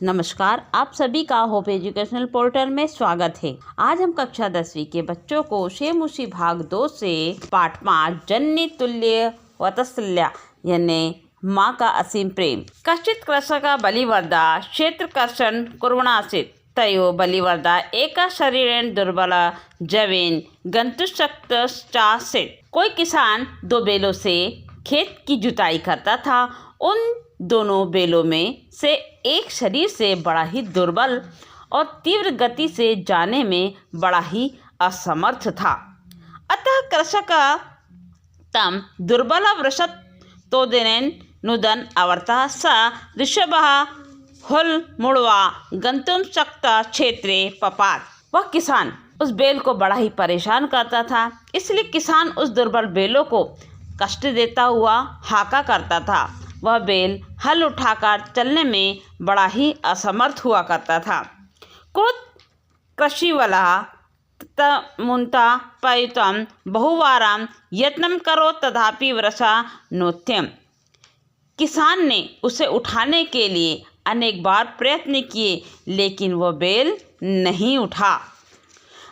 नमस्कार, आप सभी का होप एजुकेशनल पोर्टल में स्वागत है। आज हम कक्षा 10वीं के बच्चों को शेमुशी भाग 2 से पाठ 5 जननी तुल्य वत्सल्या यानी माँ का असीम प्रेम। कश्चित कृषका बलिवर्दा क्षेत्रकर्षण कुर्वणासीत् तयो बलिवर्दा एका शरीरेण दुर्बल जवेन गन्तुशक्तश्चासीत्। कोई किसान 2 बैलों से खेत की जुताई करता था। उन दोनों बैलों में से एक शरीर से बड़ा ही दुर्बल और तीव्र गति से जाने में बड़ा ही असमर्थ था। अतः कृषक तम दुर्बल वृषत् तोदेन नुदन अवर्तः स ऋषभः हुल्मुड़वा गंतुम शक्ता क्षेत्रे पपात। वह किसान उस बैल को बड़ा ही परेशान करता था, इसलिए किसान उस दुर्बल बैलों को कष्ट देता हुआ हाका करता था। वह बैल हल उठाकर चलने में बड़ा ही असमर्थ हुआ करता था। क्रोध कृषिवलः तमुन्ता पयुतं बहुवारं यत्नं करो तथापि वृषा नोत्यम। किसान ने उसे उठाने के लिए अनेक बार प्रयत्न किए, लेकिन वह बैल नहीं उठा।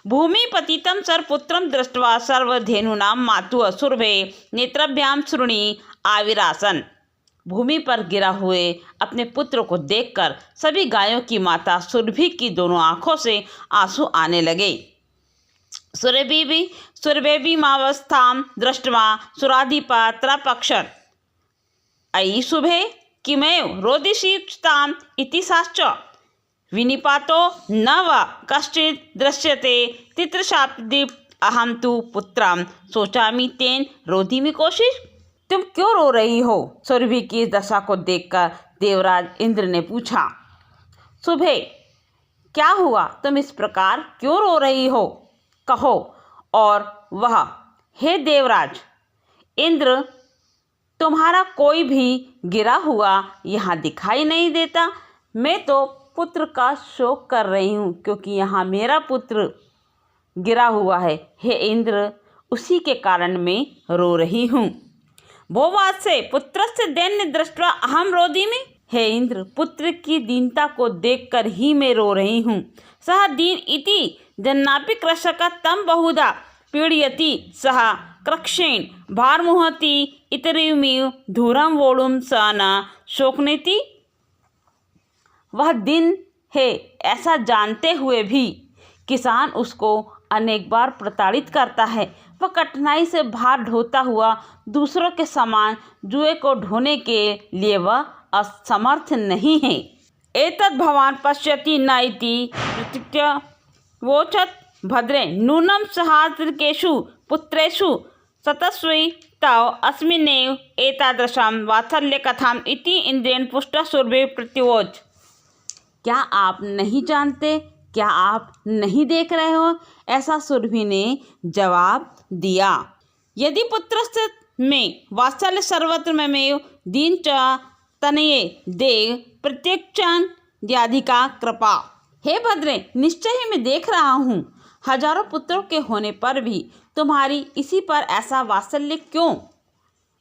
भूमि पतितं सर्वपुत्रं दृष्ट्वा सर्वधेनूनां मातुः सुरभे नेत्रभ्यां श्रुणी आविरासन। भूमि पर गिरा हुए अपने पुत्र को देखकर सभी गायों की माता सुरभि की दोनों आंखों से आंसू आने लगे। सुरभेऽभिमावस्थां दृष्ट्वा सुराधिपः त्रपक्षत अयि शुभे किमेव रोदिषीताम् इति साश्च। विनिपातो न वा कश्चित् दृश्यते तितृषादीप अहम तु पुत्रं सोचामि तेन रोधिमि कोशिश। तुम क्यों रो रही हो? सुरभि की इस दशा को देखकर देवराज इंद्र ने पूछा। सुबह क्या हुआ? तुम इस प्रकार क्यों रो रही हो? कहो। और वह, हे देवराज इंद्र, तुम्हारा कोई भी गिरा हुआ यहाँ दिखाई नहीं देता। मैं तो पुत्र का शोक कर रही हूँ, क्योंकि यहाँ मेरा पुत्र गिरा हुआ है। हे इंद्र, उसी के कारण मैं रो रही हूँ। भोवासे पुत्रस्य दैन्य दृष्ट्वा अहम रोदिमि। हे इंद्र, पुत्र की दीनता को देखकर ही मैं रो रही हूँ। सह दीन इति जन्नापि कृषक तम बहुधा पीड़यति सह कृक्षेण भारमुहति इतरिमिव धूरम वोड़ुम स न शोकनेति। वह दिन है ऐसा जानते हुए भी किसान उसको अनेक बार प्रताड़ित करता है। वह कठिनाई से भार ढोता हुआ दूसरों के समान जुए को ढोने के लिए वह असमर्थ नहीं है। एतद् भवान पश्यति न इति प्रतिवोचत् भद्रे नूनं सहास्त्रकेषु पुत्रेषु शतस्वै तव अस्मिन्नेव एतादृशं वात्सल्यकथाम् इति इंद्रेण पुष्टः सुरभि प्रत्युवाच। क्या आप नहीं जानते? क्या आप नहीं देख रहे हो? ऐसा सुरभि ने जवाब दिया। यदि पुत्रस्य में वात्सल्य सर्वत्र में दीन च तनये देव प्रत्यक्षान याधिका कृपा। हे भद्रे, निश्चय ही मैं देख रहा हूँ। हजारों पुत्रों के होने पर भी तुम्हारी इसी पर ऐसा वात्सल्य क्यों?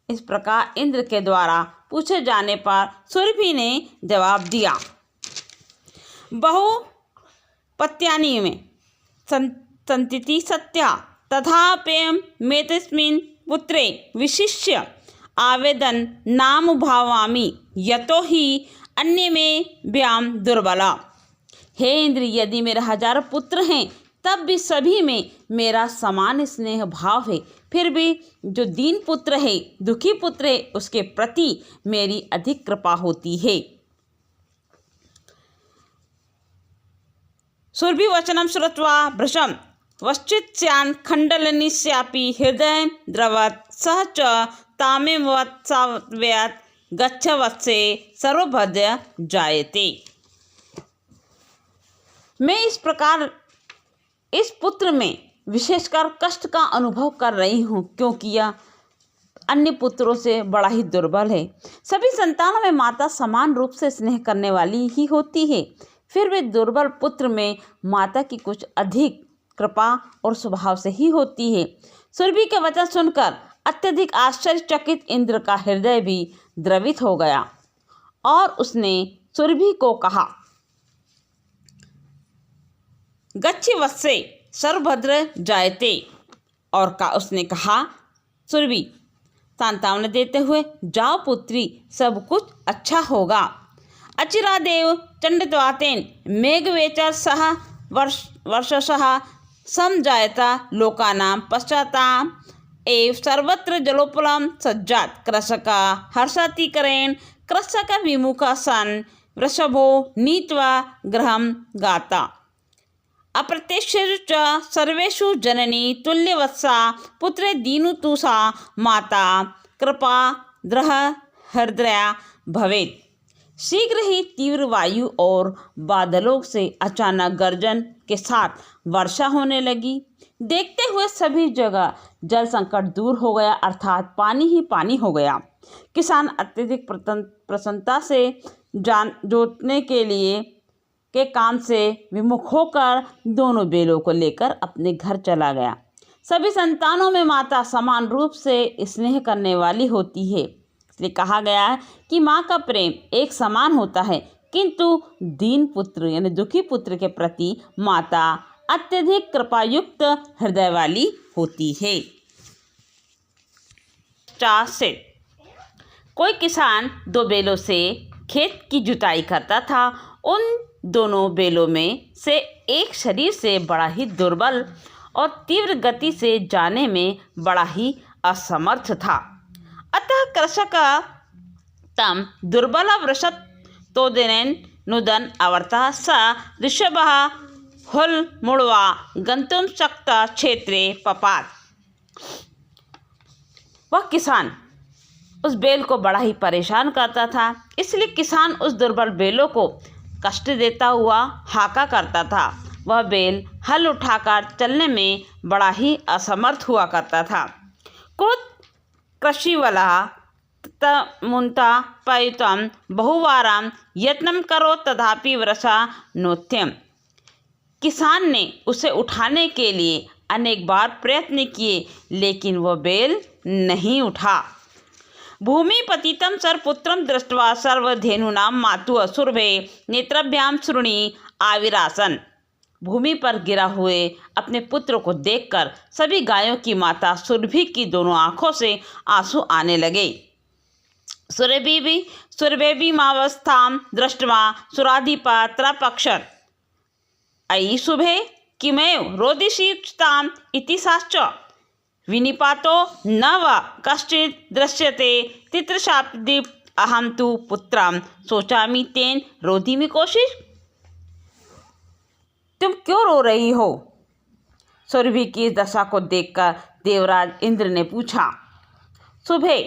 इस प्रकार इंद्र के द्वारा पूछे जाने पर सुरभि ने जवाब दिया। बहुपत्यानि में संतिति सत्या तथाप्यहं मेतस्मिन् पुत्रे विशिष्य आवेदन नाम भावामि यतो ही अन्य में व्याम दुर्बला। हे इंद्र, यदि मेरे 1000 पुत्र हैं तब भी सभी में मेरा समान स्नेह भाव है। फिर भी जो दीन पुत्र है, दुखी पुत्र है, उसके प्रति मेरी अधिक कृपा होती है। सुरभि वचनं श्रुत्वा भृशं वश्चित्स्यान् खण्डलनिस्यापि हृदयं द्रवत् सह च तामेवत्साव्यात् गच्छ वत्से सर्वभद्र जायते। मैं इस प्रकार इस पुत्र में विशेषकर कष्ट का अनुभव कर रही हूँ, क्योंकि यह अन्य पुत्रों से बड़ा ही दुर्बल है। सभी संतानों में माता समान रूप से स्नेह करने वाली ही होती है, फिर भी दुर्बल पुत्र में माता की कुछ अधिक कृपा और स्वभाव से ही होती है। सुरभि के वचन सुनकर अत्यधिक आश्चर्यचकित इंद्र का हृदय भी द्रवित हो गया और उसने सुरभि को कहा, गच्छि वत्से सर्वभद्र जायते। और उसने कहा सुरभि सांत्वना देते हुए, जाओ पुत्री, सब कुछ अच्छा होगा। अचिरादेव चंडित्वातेन मेघवेचर सह वर्षशः समजायता लोकानां पश्चाताम् एव सर्वत्र जलोपलम सज्जात। कृषका हर्षातिकरेण कृषक विमुखः सन् वृषभो नीत्वा गृहं गाता। अप्रत्यक्षेषु च सर्वेषु जननी तुल्यवत्सा पुत्रे दीनुतुषा माता कृपाद्रः हृदया भवेत्। शीघ्र ही तीव्र वायु और बादलों से अचानक गर्जन के साथ वर्षा होने लगी। देखते हुए सभी जगह जल संकट दूर हो गया, अर्थात पानी ही पानी हो गया। किसान अत्यधिक प्रसन्नता से जोतने के काम से विमुख होकर दोनों बेलों को लेकर अपने घर चला गया। सभी संतानों में माता समान रूप से स्नेह करने वाली होती है, इसलिए कहा गया है कि माँ का प्रेम एक समान होता है, किंतु दीन पुत्र यानी दुखी पुत्र के प्रति माता अत्यधिक कृपायुक्त हृदय वाली होती है। से कोई किसान दो बैलों से खेत की जुताई करता था। उन दोनों बैलों में से एक शरीर से बड़ा ही दुर्बल और तीव्र गति से जाने में बड़ा ही असमर्थ था। अतः कृषक तम दुर्बल वृषभ तोदेन नुदन अवर्तः स ऋषभः हुल मुड़वा गंतुम शक्त क्षेत्रे पपात। वह किसान उस बैल को बड़ा ही परेशान करता था, इसलिए किसान उस दुर्बल बैलों को कष्ट देता हुआ हाका करता था। वह बैल हल उठाकर चलने में बड़ा ही असमर्थ हुआ करता था। क्रोध कृषिवलः मुंता पयुतं बहुवारं यत्नं करो तथापि वृषा नोत्यम। किसान ने उसे उठाने के लिए अनेक बार प्रयत्न किए, लेकिन वह बैल नहीं उठा। भूमि पतितं सर्वपुत्रं दृष्ट्वा सर्वधेनूनां मातुः सुरभे नेत्रभ्यां श्रुणी आविरासन। भूमि पर गिरा हुए अपने पुत्र को देखकर सभी गायों की माता सुरभि की दोनों आंखों से आंसू आने लगे। सुरभेऽभिमावस्थां दृष्ट्वा सुराधिपा त्रपक्षत। अयि शुभे किमेव रोदिषीताम् इति साश्च। विनिपातो न वा कश्चित् दृश्यते तितृषाब्दि अहं तु पुत्रं शोचामि तेन रोधिमि कोशिश। तुम क्यों रो रही हो? सुरभि की दशा को देखकर देवराज इंद्र ने पूछा। सुबह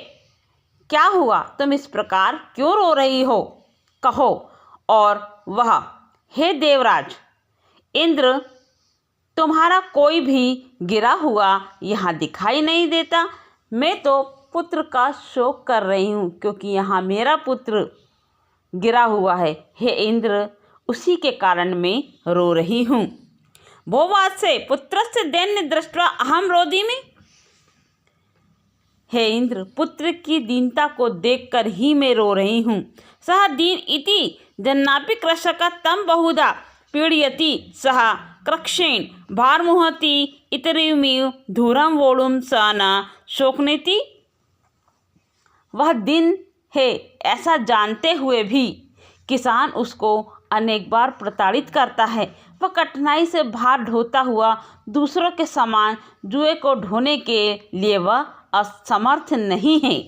क्या हुआ? तुम इस प्रकार क्यों रो रही हो? कहो। और वह, हे देवराज इंद्र, तुम्हारा कोई भी गिरा हुआ यहाँ दिखाई नहीं देता। मैं तो पुत्र का शोक कर रही हूँ, क्योंकि यहाँ मेरा पुत्र गिरा हुआ है। हे इंद्र, उसी के कारण मैं रो रही हूँ। भोवासे पुत्रस्य दैन्य दृष्ट्वा अहम रोदिमि। हे इंद्र, पुत्र की दीनता को देखकर ही मैं रो रही हूँ। सह दीन इति जन्नापि कृषक तम बहुधा पीड़यति सह कृक्षेण भारमुहति इतरिमिव धूरम वोड़ुम स न शोकनेति। वह दिन है ऐसा जानते हुए भी किसान उसको अनेक बार प्रताड़ित करता है। वह कठिनाई से भार ढोता हुआ दूसरों के समान जुए को ढोने के लिए वह असमर्थ नहीं है।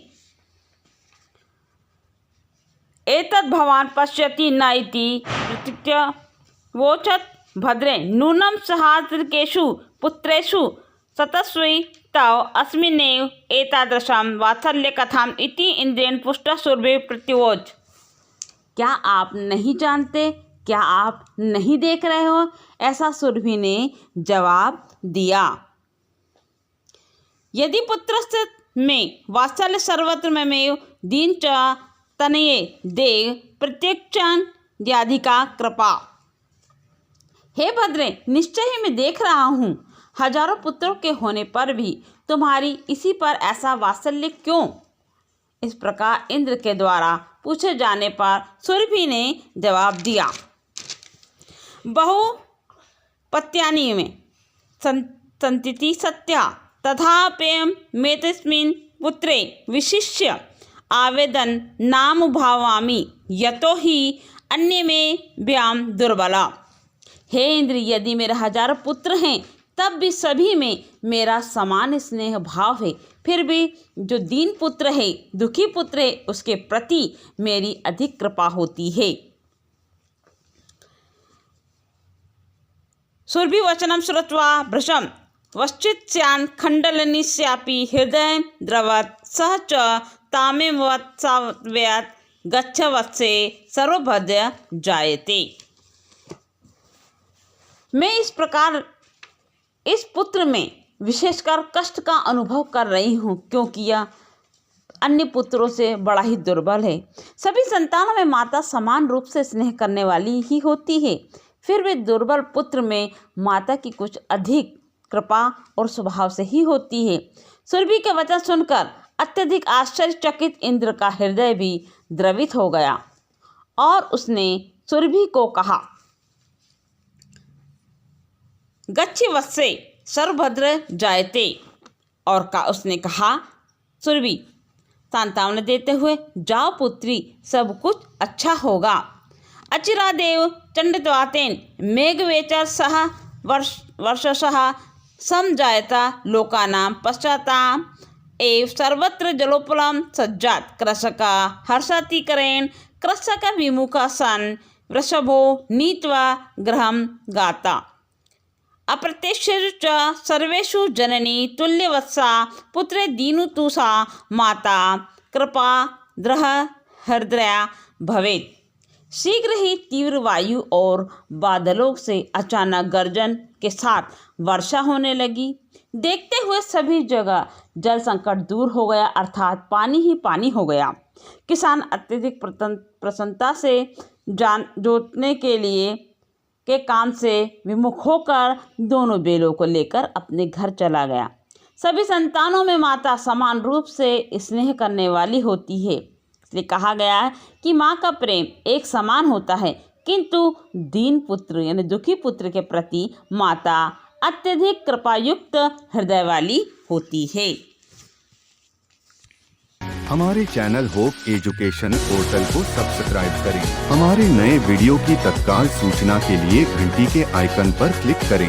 एतद् भवान् पश्यति न इति प्रतिवोचत् भद्रे नूनं सहस्रकेषु पुत्रेषु शतस्वी तव अस्मिन्नेव एतादृशं वात्सल्यकथाम् इति इंद्रेण पुष्टः सुरभि प्रत्युवाच। क्या आप नहीं जानते? क्या आप नहीं देख रहे हो? ऐसा सुरभि ने जवाब दिया। यदि पुत्रस्य में वात्सल्य सर्वत्र ममेव दीन च तनये देव प्रत्यक्षं याधिका कृपा। हे भद्रे, निश्चय ही मैं देख रहा हूँ, हजारों पुत्रों के होने पर भी तुम्हारी इसी पर ऐसा वात्सल्य क्यों? इस प्रकार इंद्र के द्वारा पूछे जाने पर सुरभि ने जवाब दिया। बहु पत्यानि में सन्तीति सत्या तथाप्यहं मेतस्मिन् पुत्रे विशिष्य आवेदन नाम भावामि यतो ही अन्य में व्याम दुर्बला। हे इंद्र, यदि मेरे 1000 पुत्र हैं तब भी सभी में मेरा समान स्नेह भाव है, फिर भी जो दीन पुत्र है, दुखी पुत्र है, उसके प्रति मेरी अधिक कृपा होती है। सुरभि वचनम श्रुत्वा भृशं वश्चित्स्यान् खण्डलनिस्यापि हृदय द्रवत् सह च तामेवत्साव्यात् गच्छ वत्से सर्वभद्र जायते। मैं इस प्रकार इस पुत्र में विशेषकर कष्ट का अनुभव कर रही हूँ, क्योंकि यह अन्य पुत्रों से बड़ा ही दुर्बल है। सभी संतानों में माता समान रूप से स्नेह करने वाली ही होती है, फिर भी दुर्बल पुत्र में माता की कुछ अधिक कृपा और स्वभाव से ही होती है। सुरभि के वचन सुनकर अत्यधिक आश्चर्यचकित इंद्र का हृदय भी द्रवित हो गया और उसने सुरभि को कहा, गच्छि वत्से सर्वभद्र जायते। और उसने कहा, सुरभि सांत्वना देते हुए, जाओ पुत्री, सब कुछ अच्छा होगा। अचिरादेव चंडितवातेन मेघवेचर सह वर्षशः समजायता लोकानां पश्चाताम् एव सर्वत्र जलोपलम सज्जात। कृषका हर्षातिकरेण कृषक विमुख सन् वृषभो नीत्वा गृहं गाता। अप्रत्यक्षेषु च सर्वेषु जननी तुल्यवत्सा पुत्रे दीनु तु सा माता कृपा द्रह हृदया भवेत्। शीघ्र ही तीव्र वायु और बादलों से अचानक गर्जन के साथ वर्षा होने लगी। देखते हुए सभी जगह जल संकट दूर हो गया, अर्थात पानी ही पानी हो गया। किसान अत्यधिक प्रसन्नता से जोतने के काम से विमुख होकर दोनों बेलों को लेकर अपने घर चला गया। सभी संतानों में माता समान रूप से स्नेह करने वाली होती है, इसलिए कहा गया है कि माँ का प्रेम एक समान होता है, किंतु दीन पुत्र यानी दुखी पुत्र के प्रति माता अत्यधिक कृपायुक्त हृदय वाली होती है। हमारे चैनल होप एजुकेशन पोर्टल को सब्सक्राइब करें। हमारे नए वीडियो की तत्काल सूचना के लिए घंटी के आइकन पर क्लिक करें।